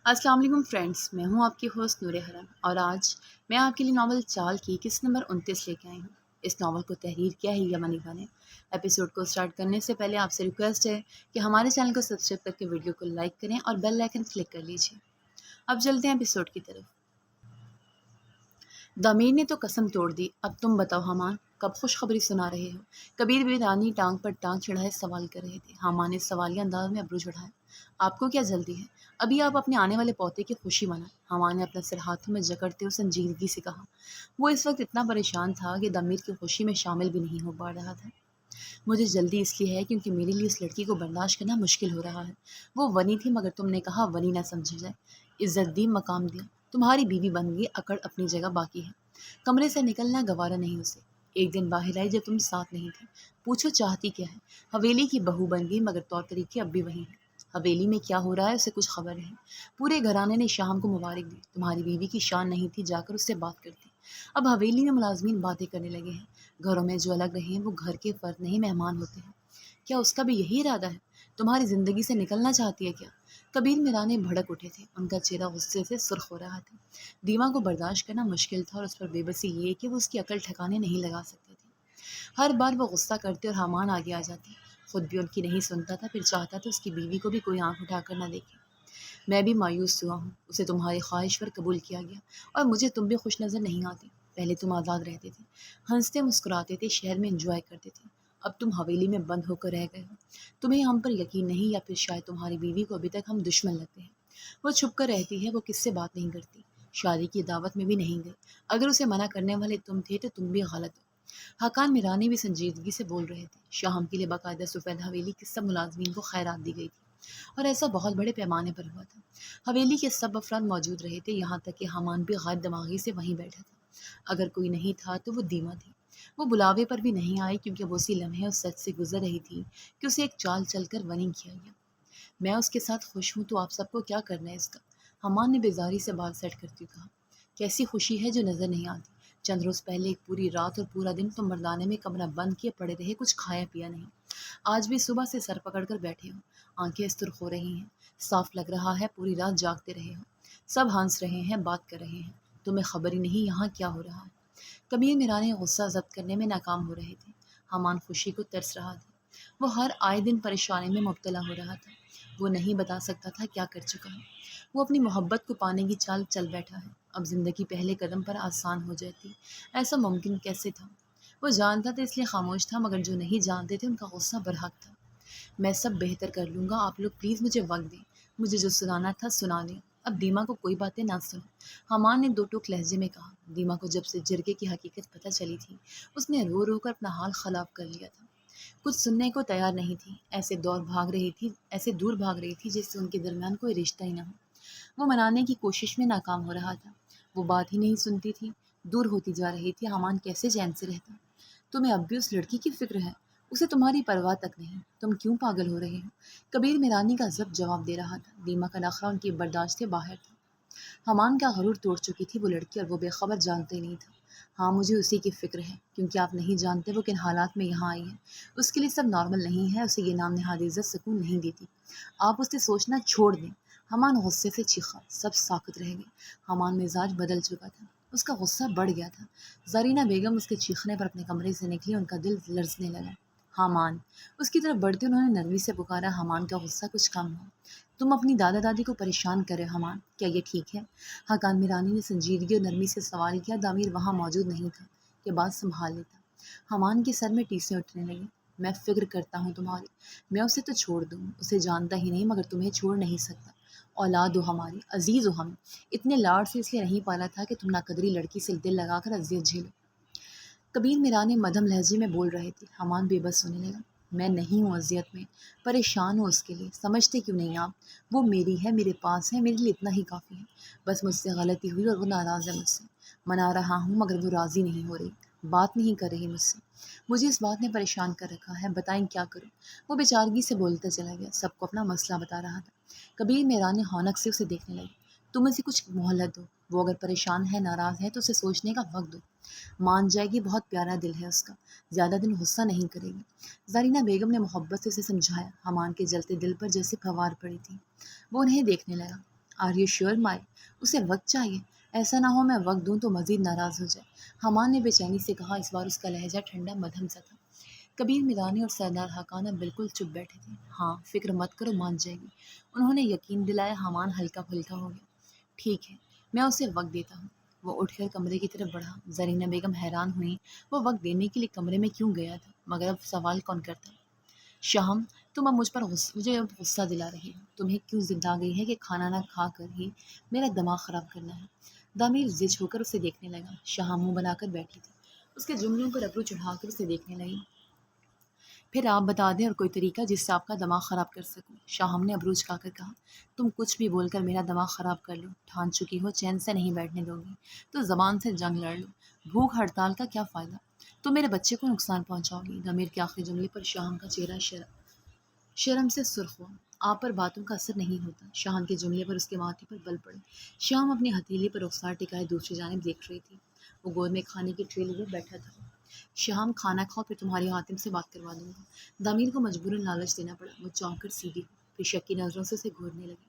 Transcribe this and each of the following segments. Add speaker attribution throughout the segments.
Speaker 1: السلام علیکم فرینڈس، میں ہوں آپ کی ہوسٹ نور حرم، اور آج میں آپ کے لیے ناول چال کی قسط نمبر 29 لے کے آئی ہوں۔ اس ناول کو تحریر کیا ہے یمن اقبال نے۔ ایپیسوڈ کو سٹارٹ کرنے سے پہلے آپ سے ریکویسٹ ہے کہ ہمارے چینل کو سبسکرائب کر کے ویڈیو کو لائک کریں اور بیل آئیکن کلک کر لیجیے۔ اب چلتے ہیں ایپیسوڈ کی طرف۔ دامیر نے تو قسم توڑ دی، اب تم بتاؤ حمان، کب خوشخبری سنا رہے ہو؟ کبیر بیرانی ٹانگ پر ٹانگ چڑھائے سوال کر رہے تھے۔ حمان نے سوالیہ انداز میں ابرو چڑھایا۔ آپ کو کیا جلدی ہے؟ ابھی آپ اپنے آنے والے پوتے کی خوشی منائیں۔ حمان نے اپنا سر ہاتھوں میں جکڑتے ہوئے سنجیدگی سے کہا۔ وہ اس وقت اتنا پریشان تھا کہ دامیر کی خوشی میں شامل بھی نہیں ہو پا رہا تھا۔ مجھے جلدی اس لیے ہے کیونکہ میرے لیے اس لڑکی کو برداشت کرنا مشکل ہو رہا ہے۔ وہ ونی تھی مگر تم نے کہا ونی نہ سمجھا جائے، عزت دی، مقام دیا، تمہاری بیوی بن گئی، اکڑ اپنی جگہ باقی ہے۔ کمرے سے نکلنا گوارا نہیں اسے۔ ایک دن باہر آئی جب تم ساتھ نہیں تھے۔ پوچھو چاہتی کیا ہے؟ حویلی کی بہو بن گئی مگر طور طریقے اب بھی وہی ہیں۔ حویلی میں کیا ہو رہا ہے اسے کچھ خبر نہیں۔ پورے گھرانے نے شام کو مبارک دی۔ تمہاری بیوی کی شان نہیں تھی جا کر اس سے بات کرتی۔ اب حویلی میں ملازمین باتیں کرنے لگے ہیں۔ گھروں میں جو الگ رہے ہیں وہ گھر کے فرد نہیں مہمان ہوتے ہیں۔ کیا اس کا بھی یہی ارادہ ہے؟ تمہاری زندگی سے نکلنا چاہتی ہے کیا؟ کبیر میرانے بھڑک اٹھے تھے۔ ان کا چہرہ غصے سے سرخ ہو رہا تھا۔ دیما کو برداشت کرنا مشکل تھا اور اس پر بے بسی یہ کہ وہ اس کی عقل ٹھکانے نہیں لگا سکتے تھے۔ ہر بار وہ غصہ کرتے اور حمان آگے آ جاتے، خود بھی ان کی نہیں سنتا تھا، پھر چاہتا تھا اس کی بیوی کو بھی کوئی آنکھ اٹھا کر نہ دیکھے۔ میں بھی مایوس ہوا ہوں، اسے تمہاری خواہش پر قبول کیا گیا اور مجھے تم بھی خوش نظر نہیں آتی۔ پہلے تم آزاد رہتے تھے، ہنستے مسکراتے تھے، شہر میں انجوائے کرتے تھے، اب تم حویلی میں بند ہو کر رہ گئے ہو۔ تمہیں ہم پر یقین نہیں، یا پھر شاید تمہاری بیوی کو ابھی تک ہم دشمن لگتے ہیں۔ وہ چھپ کر رہتی ہے، وہ کس سے بات نہیں کرتی، شادی کی دعوت میں بھی نہیں گئی۔ اگر اسے منع کرنے والے تم تھے تو تم بھی غلط ہو۔ حقان میرانی بھی سنجیدگی سے بول رہے تھے۔ شام کے لیے باقاعدہ سفید حویلی کے سب ملازمین کو خیرات دی گئی تھی اور ایسا بہت بڑے پیمانے پر ہوا تھا۔ حویلی کے سب افراد موجود رہے تھے، یہاں تک کہ حمان بھی غائب دماغی سے وہیں بیٹھا تھا۔ اگر کوئی نہیں تھا تو وہ دیما تھی۔ وہ بلاوے پر بھی نہیں آئی کیونکہ وہ اسی لمحے اس سچ سے گزر رہی تھی کہ اسے ایک چال چل کر ونی کیا گیا۔ میں اس کے ساتھ خوش ہوں تو آپ سب کو کیا کرنا ہے اس کا؟ حمان نے بیزاری سے بال سیٹ کرتے ہوئے کہا۔ کیسی خوشی ہے جو نظر نہیں آتی؟ چند روز پہلے ایک پوری رات اور پورا دن تم مردانے میں کمرہ بند کیے پڑے رہے، کچھ کھایا پیا نہیں۔ آج بھی صبح سے سر پکڑ کر بیٹھے ہو، آنکھیں سرخ ہو رہی ہیں، صاف لگ رہا ہے پوری رات جاگتے رہے ہو۔ سب ہنس رہے ہیں، بات کر رہے ہیں، تمہیں خبر ہی نہیں یہاں کیا ہو رہا ہے۔ کبیر میرانے غصہ ضبط کرنے میں ناکام ہو رہے تھے۔ حمان خوشی کو ترس رہا تھا۔ وہ ہر آئے دن پریشانی میں مبتلا ہو رہا تھا۔ وہ نہیں بتا سکتا تھا کیا کر چکا ہے۔ وہ اپنی محبت کو پانے کی چال چل بیٹھا ہے۔ اب زندگی پہلے قدم پر آسان ہو جاتی، ایسا ممکن کیسے تھا؟ وہ جانتا تھا اس لیے خاموش تھا، مگر جو نہیں جانتے تھے ان کا غصہ برحق تھا۔ میں سب بہتر کر لوں گا، آپ لوگ پلیز مجھے وقت دیں، مجھے جو سنانا تھا سنا دیں، اب دیما کو کوئی باتیں نہ سنو۔ حمان نے دو ٹوک لہجے میں کہا۔ دیما کو جب سے جرگے کی حقیقت پتہ چلی تھی، اس نے رو رو کر اپنا حال خراب کر لیا تھا۔ کچھ سننے کو تیار نہیں تھی، ایسے دور بھاگ رہی تھی جیسے ان کے درمیان کوئی رشتہ ہی نہ ہو۔ وہ منانے کی کوشش میں ناکام ہو رہا تھا۔ وہ بات ہی نہیں سنتی تھی، دور ہوتی جا رہی تھی۔ حمان کیسے چین سے رہتا؟ تمہیں اب بھی اس لڑکی کی فکر ہے، اسے تمہاری پرواہ تک نہیں، تم کیوں پاگل ہو رہے ہو؟ کبیر میرانی کا ضبط جواب دے رہا تھا۔ دیما کا نخرہ ان کی برداشت سے باہر تھا۔ حمان کا غرور توڑ چکی تھی وہ لڑکی، اور وہ بے خبر جانتے ہی نہیں تھا۔ ہاں مجھے اسی کی فکر ہے، کیونکہ آپ نہیں جانتے وہ کن حالات میں یہاں آئی ہے۔ اس کے لیے سب نارمل نہیں ہے، اسے یہ نام نہاد عزت سکون نہیں دیتی۔ آپ اسے سوچنا چھوڑ دیں۔ حمان غصے سے چیخا۔ سب ساکت رہ گئے۔ حمان مزاج بدل چکا تھا، اس کا غصہ بڑھ گیا تھا۔ زرینہ بیگم اس کے چیخنے پر اپنے کمرے سے نکلی، ان کا دل لرزنے لگا۔ حمان اس کی طرف بڑھتے انہوں نے نرمی سے پکارا۔ حمان کا غصہ کچھ کم ہوا۔ تم اپنی دادا دادی کو پریشان کرے حمان، کیا یہ ٹھیک ہے؟ حقان میرانی نے سنجیدگی اور نرمی سے سوال کیا۔ دامیر وہاں موجود نہیں تھا کہ بات سنبھال لیتا۔ حمان کے سر میں ٹیسیں اٹھنے لگیں۔ میں فکر کرتا ہوں تمہاری، میں اسے تو چھوڑ دوں، اسے جانتا ہی نہیں مگر تمہیں چھوڑ نہیں سکتا۔ اولاد ہو ہماری، عزیز ہو ہمیں، اتنے لاڑ سے اس لیے نہیں پالا تھا کہ تم ناقدری لڑکی سے دل لگا کر اذیت جھیلو۔ کبیر میرانے مدھم لہجے میں بول رہے تھے۔ حمان بے بس ہونے لگا۔ میں نہیں ہوں اذیت میں، پریشان ہوں اس کے لیے، سمجھتے کیوں نہیں آپ؟ وہ میری ہے، میرے پاس ہے، میرے لیے اتنا ہی کافی ہے۔ بس مجھ سے غلطی ہوئی اور وہ ناراض ہے مجھ سے۔ منا رہا ہوں مگر وہ راضی نہیں ہو رہی، بات نہیں کر رہی مجھ سے۔ مجھے اس بات نے پریشان کر رکھا ہے، بتائیں کیا کروں؟ وہ بیچارگی سے بولتا چلا گیا، سب کو اپنا مسئلہ بتا رہا تھا۔ کبیر میرانے ہونک سے اسے دیکھنے لگے۔ تم اسے کچھ مہلت دو، وہ اگر پریشان ہے، ناراض ہے تو اسے سوچنے کا وقت دو، مان جائے گی، بہت پیارا دل ہے اس کا، زیادہ دن غصہ نہیں کرے گی۔ زرینہ بیگم نے محبت سے اسے سمجھایا۔ حمان کے جلتے دل پر جیسے پھوار پڑی تھی۔ وہ انہیں دیکھنے لگا۔ آر یو شیور مائی؟ اسے وقت چاہیے، ایسا نہ ہو میں وقت دوں تو مزید ناراض ہو جائے۔ حمان نے بے چینی سے کہا، اس بار اس کا لہجہ ٹھنڈا مدھم سا تھا۔ کبیر میدانی اور سردار حقانہ بالکل چپ بیٹھے تھے۔ ہاں فکر مت کرو، مان جائے گی، انہوں نے یقین دلایا۔ حمان ہلکا پھلکا ہو گیا۔ ٹھیک ہے، میں اسے وقت دیتا ہوں۔ وہ اٹھ کر کمرے کی طرف بڑھا۔ زرینہ بیگم حیران ہوئی، وہ وقت دینے کے لیے کمرے میں کیوں گیا تھا؟ مگر اب سوال کون کرتا؟ شہم، تم اب مجھے اب غصہ دلا رہی ہو۔ تمہیں کیوں ضد آ گئی ہے کہ کھانا نہ کھا کر ہی میرا دماغ خراب کرنا ہے؟ دامیر زج ہو کر اسے دیکھنے لگا۔ شہم منہ بنا کر بیٹھی تھی، اس کے جملوں پر ابرو چڑھا کر اسے دیکھنے لگی۔ پھر آپ بتا دیں اور کوئی طریقہ جس سے آپ کا دماغ خراب کر سکوں۔ شاہم نے ابرو جھکا کر کہا، تم کچھ بھی بول کر میرا دماغ خراب کر لو، ٹھان چکی ہو چین سے نہیں بیٹھنے دو گی تو زبان سے جنگ لڑ لو۔ بھوک ہڑتال کا کیا فائدہ؟ تم میرے بچے کو نقصان پہنچاؤ گی۔ ضمیر کے آخری جملے پر شاہم کا چہرہ شرم سے سرخ ہوا۔ آپ پر باتوں کا اثر نہیں ہوتا۔ شاہم کے جملے پر اس کے ماتھے پر بل پڑے۔ شاہم اپنی ہتھیلی پر رخسار ٹکائے دوسری جانب دیکھ رہی تھی۔ وہ گود میں کھانے کی ٹرے لیے بیٹھا تھا۔ شاہم، کھانا کھاؤ پھر تمہاری حاتم سے بات کروا دوں گا۔ ضمیر کو مجبوراً لالچ دینا پڑا۔ وہ چونک کر سیدھی ہوئی، پھر شکی نظروں سے اسے گھورنے لگی۔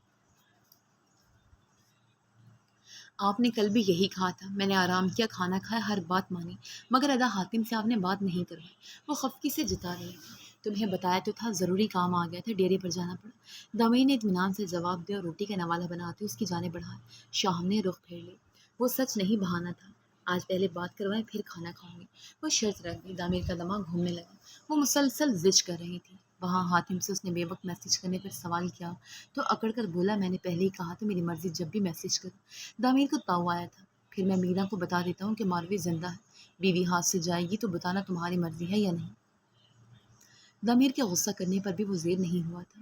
Speaker 1: آپ نے کل بھی یہی کہا تھا، میں نے آرام کیا، کھانا کھایا، ہر بات مانی، مگر ادا حاتم سے آپ نے بات نہیں کروائی۔ وہ خفگی سے جتا رہی تھی۔ تمہیں بتایا تو تھا، ضروری کام آ گیا تھا، ڈیرے پر جانا پڑا۔ ضمیر نے اطمینان سے جواب دیا اور روٹی کا نوالہ بناتے اس کی جانب بڑھایا۔ شاہم نے رخ پھیر لی۔ وہ سچ نہیں، بہانہ تھا۔ آج پہلے بات کروائیں پھر کھانا کھاؤں گی، وہ شرط رکھ دی۔ ضمیر کا دماغ گھومنے لگا۔ وہ مسلسل زج کر رہی تھی۔ وہاں حاتم سے اس نے بے وقت میسج کرنے پر سوال کیا تو اکڑ کر بولا، میں نے پہلے ہی کہا تھا میری مرضی، جب بھی میسج کروں۔ ضمیر کو تاؤ آیا تھا۔ پھر میں میرا کو بتا دیتا ہوں کہ ماروی زندہ ہے، بیوی ہاتھ سے جائے گی تو بتانا تمہاری مرضی ہے یا نہیں۔ ضمیر کے غصہ کرنے پر بھی وہ زیر نہیں ہوا تھا۔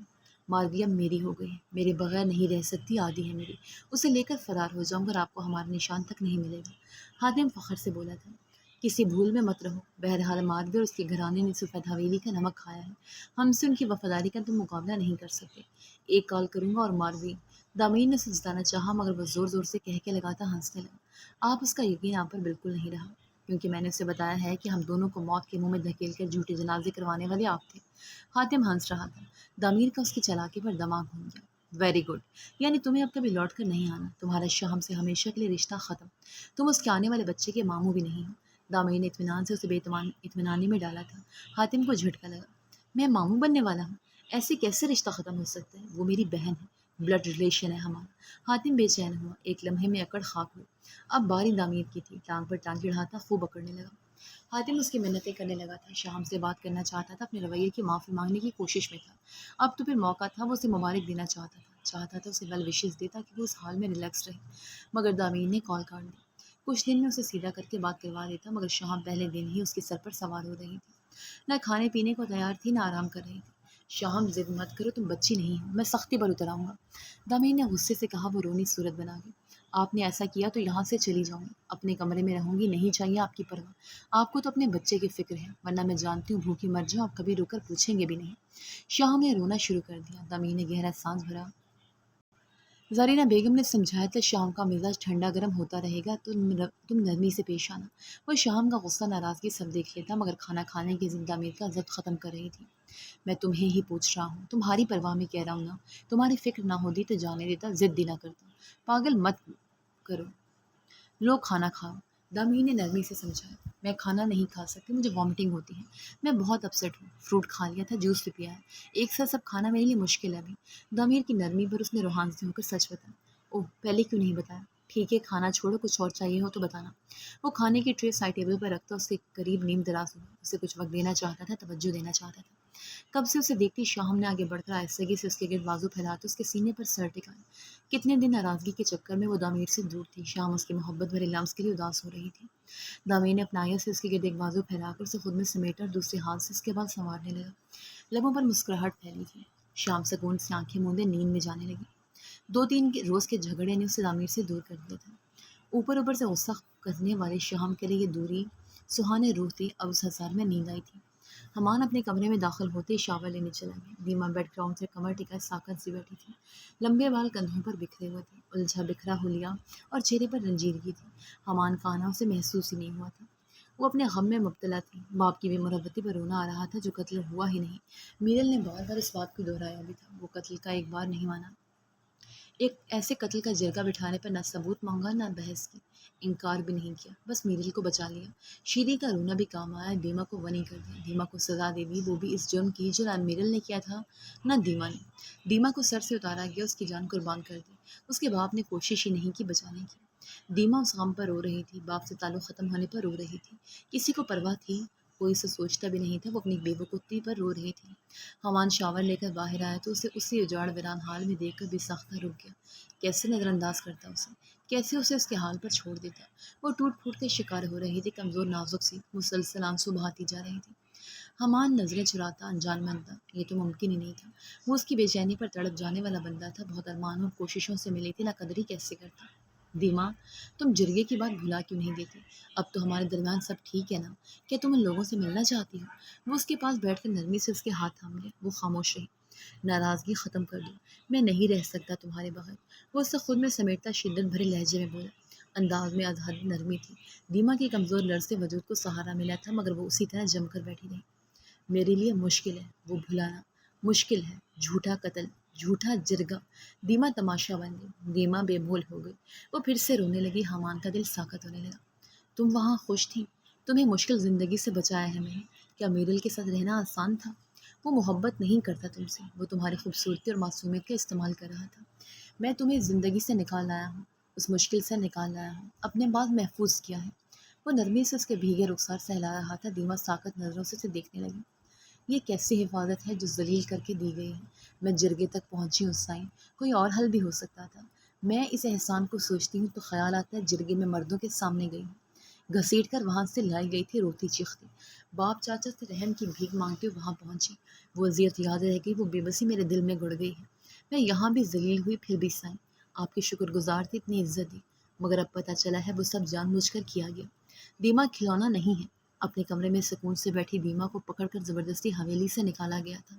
Speaker 1: ماروی اب میری ہو گئی ہے، میرے بغیر نہیں رہ سکتی، عادی ہے میری، اسے لے کر فرار ہو جاؤں گا، آپ کو ہمارا نشان تک نہیں ملے گا۔ حاتم فخر سے بولا تھا، کسی بھول میں مت رہو، بہرحال ماروی اور اس کے گھرانے نے سفید حویلی کا نمک کھایا ہے، ہم سے ان کی وفاداری کا تم مقابلہ نہیں کر سکتے۔ ایک کال کروں گا اور ماروی۔ ضمیر نے اسے جتانا چاہا مگر وہ زور زور سے کہہ کے لگاتا ہنسنے لگا۔ آپ، اس کا یقین آپ پر بالکل نہیں رہا، کیونکہ میں نے اسے بتایا ہے کہ ہم دونوں کو موت کے منہ میں دھکیل کر جھوٹے جنازے کروانے والے آپ تھے۔ حاتم ہنس رہا تھا۔ ضمیر کا اس کی چالاکی پر دماغ گھوم گیا۔ ویری گڈ، یعنی تمہیں اب کبھی لوٹ کر نہیں آنا، تمہارا شاہم سے ہمیشہ کے لیے رشتہ ختم، تم اس کے آنے والے بچے کے ماموں بھی نہیں ہو۔ ضمیر نے اطمینان سے اسے بے اطمینانی میں ڈالا تھا۔ حاتم کو جھٹکا لگا، میں ماموں بننے والا ہوں؟ ایسے کیسے رشتہ ختم ہو سکتا ہے؟ وہ میری بہن ہے، بلڈ ریلیشن ہے ہمارا۔ حاتم بے چین ہوا، ایک لمحے میں اکڑ خاک ہوئی۔ اب باری ضمیر کی تھی، ٹانگ پر ٹانگ چڑھاتا خوب اکڑنے لگا۔ حاتم اس کی منتیں کرنے لگا تھا، شاہم سے بات کرنا چاہتا تھا، اپنے رویے کی معافی مانگنے کی کوشش میں تھا۔ اب تو پھر موقع تھا، وہ اسے مبارک دینا چاہتا تھا اسے ویل وشز دیتا کہ وہ اس حال میں ریلیکس رہے، مگر ضمیر نے کال کاٹ دی۔ کچھ دن میں اسے سیدھا کر کے بات کروا دیتا، مگر شاہم پہلے دن ہی اس کے سر پر سوار ہو رہی تھی، نہ کھانے پینے کو تیار تھی نہ آرام کر رہی تھی۔ شاہم، ضد مت کرو، تم بچی نہیں ہو، میں سختی پر اتر آؤں گا۔ ضمیر نے غصے سے کہا، وہ رونی صورت بنا گئی۔ آپ نے ایسا کیا تو یہاں سے چلی جاؤں گی، اپنے کمرے میں رہوں گی، نہیں چاہیے آپ کی پرواہ، آپ کو تو اپنے بچے کی فکر ہے، ورنہ میں جانتی ہوں بھوکی مر جاؤں، آپ کبھی رو کر پوچھیں گے بھی نہیں۔ شاہم نے رونا شروع کر دیا۔ ضمیر نے گہرا سانس بھرا۔ زرینہ بیگم نے سمجھایا تھا، شام کا مزاج ٹھنڈا گرم ہوتا رہے گا، تم نرمی سے پیش آنا۔ وہ شام کا غصہ ناراضگی سب دیکھ لیتا، مگر کھانا کھانے کی ضد ضمیر کا ضد ختم کر رہی تھی۔ میں تمہیں ہی پوچھ رہا ہوں، تمہاری پرواہ میں کہہ رہا ہوں نا، تمہاری فکر نہ ہوتی تو جانے دیتا، ضد ہی نہ کرتا۔ پاگل مت کرو، لو کھانا کھاؤ۔ ضمیر نے نرمی سے سمجھایا، میں کھانا نہیں کھا سکتی، مجھے وامٹنگ ہوتی ہے، میں بہت اپسیٹ ہوں، فروٹ کھا لیا تھا، جوس بھی پیا ہے، ایک ساتھ سب کھانا میرے لیے مشکل ہے ابھی۔ ضمیر کی نرمی پر اس نے روحانی ہو کر سچ بتایا، اوہ پہلے کیوں نہیں بتایا؟ ٹھیک ہے، کھانا چھوڑو، کچھ اور چاہیے ہو تو بتانا۔ وہ کھانے کی ٹرے سائڈ ٹیبل پر رکھتا اس کے قریب نیم دراز ہوا، اسے کچھ وقت دینا چاہتا تھا، توجہ دینا چاہتا تھا۔ کب سے اسے دیکھتی شاہم نے آگے بڑھ کر آہستگی سے اس کے گرد بازو پھیلاتے اس کے سینے پر سر ٹکایا۔ کتنے دن ناراضگی کے چکر میں وہ ضمیر سے دور تھی، شام اس کی محبت بھرے لمس کے لیے اداس ہو رہی تھی۔ ضمیر نے اپنایا سے اس کے گرد ایک بازو پھیلا کر اسے خود میں سمیٹا اور دوسرے ہاتھ سے اس کے بال سنوارنے لگا۔ لبوں پر مسکراہٹ پھیلی تھی۔ شام سکون سے آنکھیں مودے نیند میں جانے لگی۔ 2-3 روز کے جھگڑے نے اسے ضمیر سے دور کر دیا تھا۔ اوپر سے غصہ کرنے والے شام کے لیے یہ دوری سہانے روح تھی۔ اب اس ہزار میں نیند آئی تھی۔ حمان اپنے کمرے میں داخل ہوتے ہی شاور لینے چلا گیا۔ دیما بیڈ گراؤنڈ سے کمر ٹکائے ساکت سی بیٹھی تھی، لمبے بال کندھوں پر بکھرے ہوئے تھے، الجھا بکھرا ہولیا اور چہرے پر رنجیدگی تھی۔ حمان کا آنا اسے محسوس ہی نہیں ہوا تھا۔ وہ اپنے غم میں مبتلا تھی، باپ کی بے مربتی پر رونا آ رہا تھا جو قتل ہوا ہی نہیں۔ میرل نے بار بار اس بات کو دہرایا بھی تھا، وہ قتل کا ایک بار نہیں مانا۔ ایک ایسے قتل کا جرگہ بٹھانے پر نہ ثبوت مانگا نہ بحث کی، انکار بھی نہیں کیا، بس میرل کو بچا لیا۔ شیری کا رونا بھی کام آیا، دیما کو ونی کر دیا، دیما کو سزا دے دی، وہ بھی اس جرم کی جو نہ میرل نے کیا تھا نہ دیما نے۔ دیما کو سر سے اتارا گیا، اس کی جان قربان کر دی، اس کے باپ نے کوشش ہی نہیں کی بچانے کی۔ دیما اس غم پر رو رہی تھی، باپ سے تعلق ختم ہونے پر رو رہی تھی، کسی کو پرواہ تھی؟ کوئی اسے سوچتا بھی نہیں تھا، وہ اپنی بے وقوفی پر رو رہی تھی۔ حمان شاور لے کر باہر آیا تو اسے اسی اجاڑ ویران حال میں دیکھ کر بے ساختہ رک گیا۔ کیسے نظر انداز کرتا اسے، کیسے اسے اس کے حال پر چھوڑ دیتا؟ وہ ٹوٹ پھوٹ کے شکار ہو رہی تھی، کمزور نازک سی، مسلسل آنسو بہاتی جا رہی تھی۔ حمان نظریں چراتا، انجان بنتا، یہ تو ممکن ہی نہیں تھا۔ وہ اس کی بے چینی پر تڑپ جانے والا بندہ تھا، بہت ارمانوں اور کوششوں سے ملی تھی، ناقدری کیسے کرتا؟ دیما، تم جرگے کی بات بھلا کیوں نہیں دیتی؟ اب تو ہمارے درمیان سب ٹھیک ہے نا؟ کیا تم ان لوگوں سے ملنا چاہتی ہو؟ وہ اس کے پاس بیٹھ کر نرمی سے اس کے ہاتھ تھام لیا، وہ خاموش رہی۔ ناراضگی ختم کر دو، میں نہیں رہ سکتا تمہارے بغیر، وہ اسے خود میں سمیٹتا شدت بھرے لہجے میں بولا، انداز میں از حد نرمی تھی۔ دیما کے کمزور لرزتے وجود کو سہارا ملا تھا، مگر وہ اسی طرح جم کر بیٹھی رہی۔ میرے لیے مشکل ہے وہ بھلانا، مشکل ہے، جھوٹا قتل، جھوٹا جرگہ۔ دیما تماشا بن گئی، دیما بے بول ہو گئی، وہ پھر سے رونے لگی، حمان کا دل ساکت ہونے لگا۔ تم وہاں خوش تھی، تمہیں مشکل زندگی سے بچایا ہے میں نے، کیا میرل کے ساتھ رہنا آسان تھا؟ وہ محبت نہیں کرتا تم سے، وہ تمہاری خوبصورتی اور معصومیت کا استعمال کر رہا تھا۔ میں تمہیں زندگی سے نکال لایا ہوں، اس مشکل سے نکال لایا ہوں، اپنے بعد محفوظ کیا ہے۔ وہ نرمی سے اس کے بھیگے رخسار سہلا رہا تھا، دیما ساکت نظروں سے اسے دیکھنے لگی۔ یہ کیسی حفاظت ہے جو ذلیل کر کے دی گئی ہے؟ میں جرگے تک پہنچی ہوں سائیں، کوئی اور حل بھی ہو سکتا تھا۔ میں اس احسان کو سوچتی ہوں تو خیال آتا ہے جرگے میں مردوں کے سامنے گئی ہوں، گھسیٹ کر وہاں سے لائی گئی تھی روتی چیختی، باپ چاچا سے رحم کی بھیک مانگتے ہوئے وہاں پہنچی۔ وہ اذیت یاد رہ گئی، وہ بے بسی میرے دل میں گڑ گئی ہے۔ میں یہاں بھی ذلیل ہوئی، پھر بھی سائیں آپ کی شکر گزار تھی، اتنی عزت دی، مگر اب پتہ چلا ہے وہ سب جان بوجھ کر کیا گیا۔ دیما کھلونا نہیں ہے، اپنے کمرے میں سکون سے بیٹھی دیما کو پکڑ کر زبردستی حویلی سے نکالا گیا تھا۔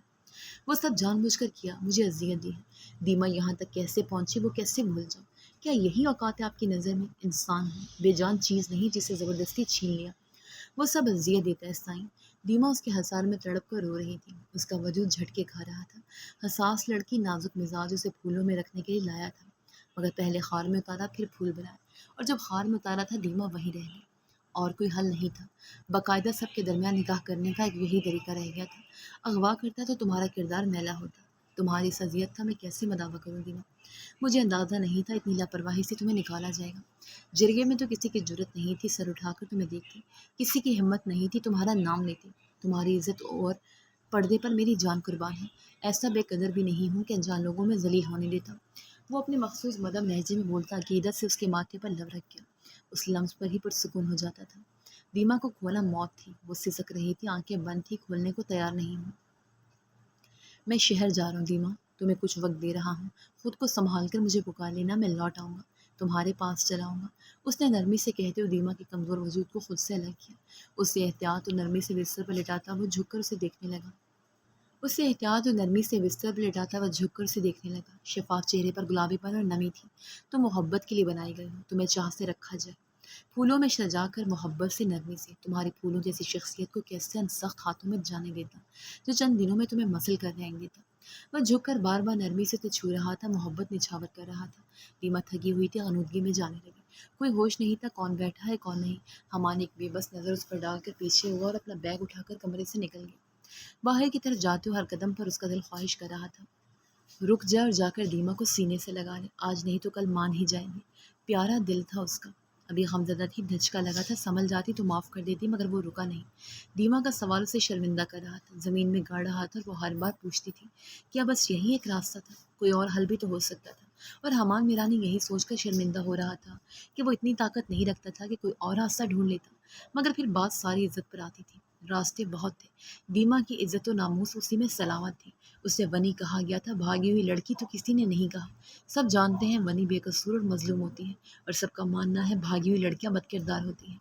Speaker 1: وہ سب جان بوجھ کر کیا، مجھے اذیت دی ہے۔ دیما یہاں تک کیسے پہنچی وہ کیسے بھول جاؤ؟ کیا یہی اوقات ہے آپ کی نظر میں؟ انسان ہے، بے جان چیز نہیں جسے زبردستی چھین لیا۔ وہ سب اذیت دیتا ہے سائیں۔ دیما اس کے حصار میں تڑپ کر رو رہی تھی، اس کا وجود جھٹکے کھا رہا تھا۔ حساس لڑکی، نازک مزاج، اسے پھولوں میں رکھنے کے لیے لایا تھا، مگر پہلے خار میں اتارا پھر پھول بنایا، اور جب خار میں اتارا تھا دیما وہیں رہ گئی۔ اور کوئی حل نہیں تھا، باقاعدہ سب کے درمیان نکاح کرنے کا ایک یہی طریقہ رہ گیا تھا۔ اغوا کرتا تو تمہارا کردار میلا ہوتا، تمہاری اس اذیت کا میں کیسے مداوع کروں دیما؟ مجھے اندازہ نہیں تھا اتنی لاپرواہی سے تمہیں نکالا جائے گا۔ جرگے میں تو کسی کی جرت نہیں تھی سر اٹھا کر تمہیں دیکھتی، کسی کی ہمت نہیں تھی تمہارا نام لیتی۔ تمہاری عزت اور پردے پر میری جان قربان ہے، ایسا بے قدر بھی نہیں ہوں کہ انجان لوگوں میں ذلیل ہونے دیتا۔ وہ اپنے مخصوص مدم لہجے میں بولتا، عقیدت سے اس کے ماتھے پر لب رکھ گیا، اس لمس پر ہی پرسکون ہو جاتا تھا۔ دیما کو کھونا موت تھی، وہ سسک رہی تھی، آنکھیں بند تھی، کھولنے کو تیار نہیں ہوں۔ میں شہر جا رہا ہوں دیما، تمہیں کچھ وقت دے رہا ہوں، خود کو سنبھال کر مجھے پکار لینا، میں لوٹ آؤں گا، تمہارے پاس چلا آؤں گا۔ اس نے نرمی سے کہتے ہوئے دیما کے کمزور وجود کو خود سے الگ کیا، اسے احتیاط اور نرمی سے بستر پر لٹاتا وہ جھک کر اسے دیکھنے لگا، شفاف چہرے پر گلابی پن اور نمی تھی۔ تم محبت کے لیے بنائی گئی ہو، تمہیں چاہ سے رکھا جائے، پھولوں میں سجا کر، محبت سے، نرمی سے، تمہاری پھولوں جیسی شخصیت کو کیسے ان سخت ہاتھوں میں جانے دیتا جو چند دنوں میں تمہیں مسل کر رہیں دیتا۔ وہ جھک کر بار بار نرمی سے اسے چھو رہا تھا، محبت نچھاور کر رہا تھا۔ دیما تھکی ہوئی تھی، غنودگی میں جانے لگی، کوئی ہوش نہیں تھا کون بیٹھا ہے کون نہیں۔ حمان ایک بے بس نظر اس پر ڈال کر پیچھے ہوا اور اپنا بیگ اٹھا کر کمرے سے نکل گیا۔ باہر کی طرف جاتے ہوئے ہر قدم پر اس کا دل خواہش کر رہا تھا، رک جا اور جا کر دیما کو سینے سے لگا لے، آج نہیں تو کل مان ہی جائیں گے۔ پیارا دل تھا اس کا، ابھی غمزدہ تھی، دھچکا لگا تھا، سنبھل جاتی تو معاف کر دیتی، مگر وہ رکا نہیں۔ دیما کا سوال اسے شرمندہ کر رہا تھا، زمین میں گاڑ رہا تھا، اور وہ ہر بار پوچھتی تھی، کیا بس یہی ایک راستہ تھا؟ کوئی اور حل بھی تو ہو سکتا تھا۔ اور حمان میرانی یہی سوچ کر شرمندہ ہو رہا تھا کہ وہ اتنی طاقت نہیں رکھتا تھا کہ کوئی اور راستہ ڈھونڈ لیتا، مگر پھر بات ساری عزت پر آتی تھی۔ راستے بہت تھے، دیما کی عزت و ناموس اسی میں سلامت تھی۔ اسے ونی کہا گیا تھا، بھاگی ہوئی لڑکی تو کسی نے نہیں کہا۔ سب جانتے ہیں ونی بے قصور اور مظلوم ہوتی ہے، اور سب کا ماننا ہے بھاگی ہوئی لڑکیاں بد کردار ہوتی ہیں،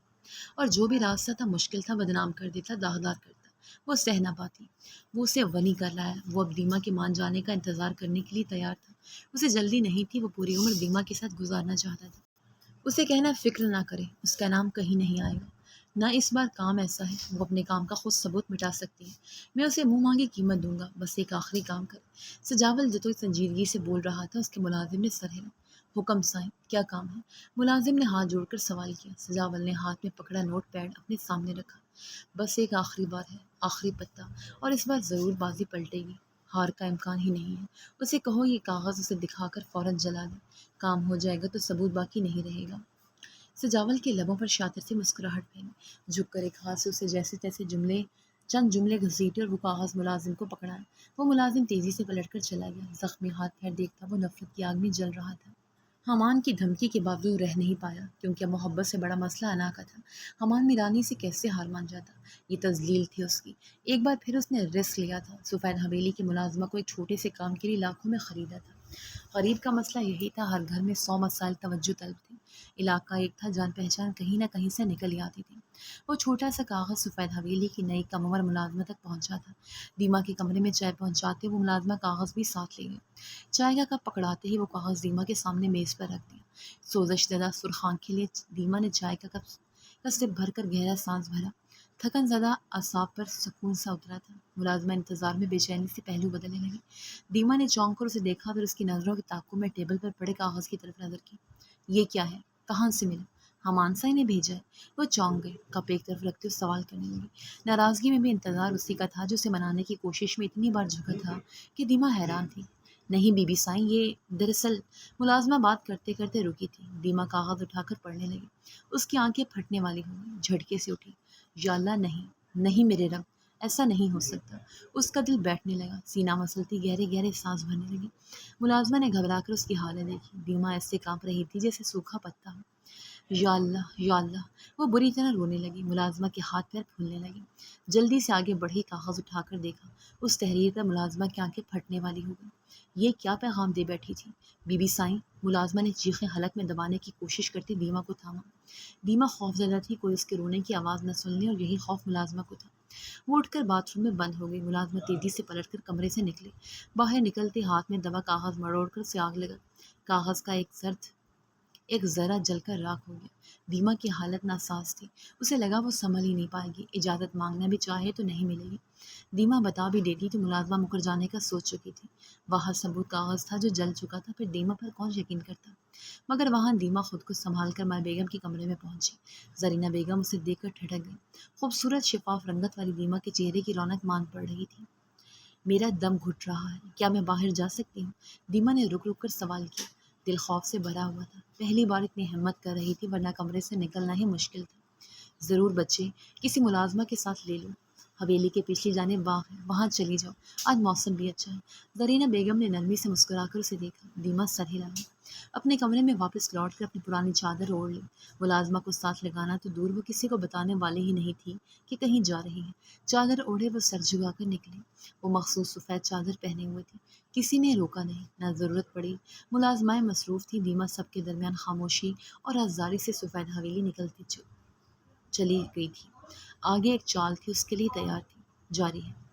Speaker 1: اور جو بھی راستہ تھا مشکل تھا، بدنام کر دیتا، داغدار کرتا۔ وہ سہ نہ پاتی، وہ اسے ونی کر لایا۔ وہ اب دیما کے مان جانے کا انتظار کرنے کے لیے تیار تھا، اسے جلدی نہیں تھی، وہ پوری عمر دیما کے ساتھ گزارنا چاہتا تھا۔ اسے کہنا فکر نہ کرے، اس کا نام کہیں نہیں آئے گا، نہ اس بار کام ایسا ہے، وہ اپنے کام کا خود ثبوت مٹا سکتی ہے۔ میں اسے منہ مانگی قیمت دوں گا، بس ایک آخری کام کرے۔ سجاول جو تو سنجیدگی سے بول رہا تھا، اس کے ملازم نے سر ہلا۔ حکم سائیں، کیا کام ہے؟ ملازم نے ہاتھ جوڑ کر سوال کیا۔ سجاول نے ہاتھ میں پکڑا نوٹ پیڈ اپنے سامنے رکھا۔ بس ایک آخری بار ہے، آخری پتا، اور اس بار ضرور بازی پلٹے گی۔ ہار کا امکان ہی نہیں ہے۔ اسے کہو یہ کاغذ اسے دکھا کر فوراً جلا دے۔ کام ہو جائے گا تو ثبوت باقی نہیں رہے گا۔ سجاول کے لبوں پر شاطر سی مسکراہٹ پھیلی۔ جھک کر ایک ہاتھ سے اسے جیسے تیسے چند جملے گھسیٹے اور وہ کاغذ ملازم کو پکڑایا۔ وہ ملازم تیزی سے پلٹ کر چلا گیا۔ زخمی ہاتھ پیر دیکھتا وہ نفرت کی آگ میں جل رہا تھا۔ حمان کی دھمکی کے باوجود رہ نہیں پایا، کیونکہ اب محبت سے بڑا مسئلہ انا کا تھا۔ حمان میرانی سے کیسے ہار مان جاتا؟ یہ تذلیل تھی اس کی۔ ایک بار پھر اس نے رسک لیا تھا۔ سفید حویلی کی ملازمہ کو ایک چھوٹے سے کام کے لیے لاکھوں میں خریدا تھا۔ غریب کا مسئلہ یہی تھا، ہر گھر میں 100 مسائل توجہ طلب تھے۔ علاقہ ایک تھا، جان پہچان کہیں نہ کہیں سے نکل ہی آتی تھی۔ وہ چھوٹا سا کاغذ سفید حویلی کی نئی کم عمر ملازمہ تک پہنچا تھا۔ دیما کے کمرے میں چائے پہنچاتے وہ ملازمہ کاغذ بھی ساتھ لے گئی۔ چائے کا کپ پکڑاتے ہی وہ کاغذ دیما کے سامنے میز پر رکھ دیا۔ سوزش زدہ سرخ آنکھیں لیے دیما نے چائے کا کپ کا سپ بھر کر گہرا سانس بھرا۔ تھکن زدہ اعصاب پر سکون سا اترا تھا۔ ملازمہ انتظار میں بے چینی سے پہلو بدلنے لگی۔ دیما نے چونک کر اسے دیکھا، پھر اس کی نظروں کے تعاقب میں ٹیبل پر پڑے کاغذ کی طرف نظر کی۔ یہ کیا ہے؟ کہاں سے ملا؟ حمان سائی نے بھیجا ہے۔ وہ چونک گئے، کپ ایک طرف رکھتے ہوئے سوال کرنے لگی۔ ناراضگی میں بھی انتظار اسی کا تھا جو اسے منانے کی کوشش میں اتنی بار جھکا تھا کہ دیما حیران تھی۔ نہیں بی بی سائیں، یہ دراصل… ملازمہ بات کرتے کرتے رکی تھی۔ دیما کاغذ اٹھا کر پڑھنے لگی۔ اس کی آنکھیں پھٹنے والی ہو گئی، جھٹکے سے اٹھی۔ یا اللہ نہیں، نہیں میرے رب، ایسا نہیں ہو سکتا۔ اس کا دل بیٹھنے لگا، سینہ مسلتی گہرے گہرے سانس بھرنے لگی۔ ملازمہ نے گھبرا کر اس کی حالت دیکھی۔ دیما ایسے کانپ رہی تھی جیسے سوکھا پتا ہو۔ یا اللہ، یا اللہ، وہ بری طرح رونے لگی۔ ملازمہ کے ہاتھ پیر پھولنے لگے۔ جلدی سے آگے بڑھی، کاغذ اٹھا کر دیکھا۔ اس تحریر پر ملازمہ کی آنکھیں پھٹنے والی ہو گئی۔ یہ کیا پیغام دے بیٹھی تھی؟ بی بی سائیں، ملازمہ نے چیخیں حلق میں دبانے کی کوشش کرتی دیما کو تھاما۔ دیما خوفزدہ تھی، کوئی اس کے رونے کی آواز نہ سن لے، اور یہی خوف ملازمہ کو تھا۔ وہ اٹھ کر باتھ روم میں بند ہو گئی۔ ملازمہ تیزی سے پلٹ کر کمرے سے نکلے۔ باہر نکلتے ہاتھ میں دبا کاغذ مروڑ کر اسے آگ لگا۔ کاغذ کا ایک ذرہ جل کر راکھ ہو گیا۔ دیما کی حالت ناساز تھی۔ اسے لگا وہ سنبھل ہی نہیں پائے گی، اجازت مانگنا بھی چاہے تو نہیں ملے گی۔ دیما بتا بھی دیتی تو ملازمہ مکر جانے کا سوچ چکی تھی۔ وہاں ثبوت کاغذ تھا جو جل چکا تھا، پھر دیما پر کون یقین کرتا؟ مگر وہاں دیما خود کو سنبھال کر ماں بیگم کے کمرے میں پہنچی۔ زرینہ بیگم اسے دیکھ کر ٹھٹک گئی۔ خوبصورت شفاف رنگت والی دیما کے چہرے کی رونق مان پڑ رہی تھی۔ میرا دم گھٹ رہا ہے، کیا میں باہر جا سکتی ہوں؟ دیما نے رک رک کر سوال کیا۔ دل خوف سے بھرا ہوا تھا۔ پہلی بار اتنی ہمت کر رہی تھی، ورنہ کمرے سے نکلنا ہی مشکل تھا۔ ضرور بچے، کسی ملازمہ کے ساتھ لے لو۔ حویلی کے پچھلی جانب باغ ہے، وہاں چلی جاؤ، آج موسم بھی اچھا ہے۔ زرینہ بیگم نے نرمی سے مسکرا کر اسے دیکھا۔ دیما سر ہلائی۔ اپنے کمرے میں واپس لوٹ کر اپنی پرانی چادر اوڑھ لی۔ ملازمہ کو ساتھ لگانا تو دور، وہ کسی کو بتانے والے ہی نہیں تھی کہ کہیں جا رہی ہے۔ چادر اوڑھے وہ سر جھکا کر نکلی۔ وہ مخصوص سفید چادر پہنے ہوئے تھی، کسی نے روکا نہیں، نہ ضرورت پڑی۔ ملازمائیں مصروف تھیں، دیما سب کے درمیان خاموشی اور آزاری سے سفید حویلی نکلتی چلی گئی تھی۔ آگے ایک چال تھی، اس کے لیے تیار تھی۔ جاری ہے۔